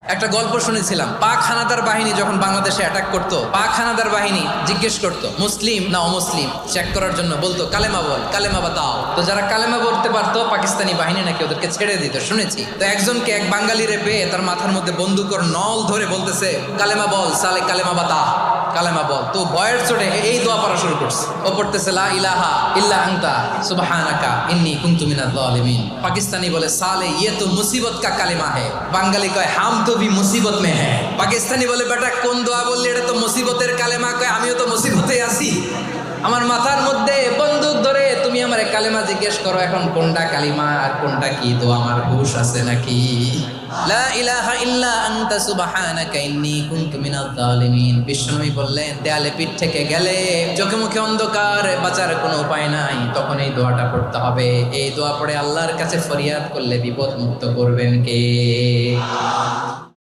একটা গল্প শুনেছিলাম, পাক হানাদার বাহিনী যখন বাংলাদেশে অ্যাটাক করতো, পাক হানাদার বাহিনী জিজ্ঞেস করতো মুসলিম না অমুসলিম চেক করার জন্য, বলতো কালেমা বল, কালেমা বাতাও। তো যারা কালেমা বলতে পারতো পাকিস্তানি বাহিনী নাকি ওদেরকে ছেড়ে দিত, শুনেছি। তো একজনকে এক বাঙালিরে পেয়ে তার মাথার মধ্যে বন্দুকর নল ধরে বলতেছে কালেমা বল সালে, কালেমা বাতা, কালেমা বল। তো ভয়ের চোটে এই দোয়া পড়া শুরু করছে। ও পড়তেছে লা ইলাহা ইল্লা আনতা সুবহানাকা ইন্নী কুনতু মিনাজ জালিমিন। পাকিস্তানি বলে সালে ইয়ে তো মুসিবত কা কালেমা হে। বাঙালি কয় হাম তো ভি মুসিবত মে হ্যাঁ। পাকিস্তানি বলে বেটা কোন দোয়া বললি, এটা তো মুসিবতের কালেমা। কয় আমিও তো মুসিবতে আছি, আমার মাথার মধ্যে বন্দুক ধরে তুমি আমার কালেমা জিজ্ঞেস করো, এখন কোনটা কালিমা আর কোনটা কি, তো আমার হুশ আছে নাকি? লা ইলাহা ইল্লা আনতা সুবহানাকা ইন্নী কুনতু মিনাজ জালিমিন। বিষ্ণুই বললেন দেয়ালে পিঠ থেকে গেলে, চোখে মুখে অন্ধকার, বাঁচার কোনো উপায় নাই, তখন এই দোয়াটা পড়তে হবে। এই দোয়া পড়ে আল্লাহর কাছে ফরিয়াদ করলে বিপদ মুক্ত করবেন কে?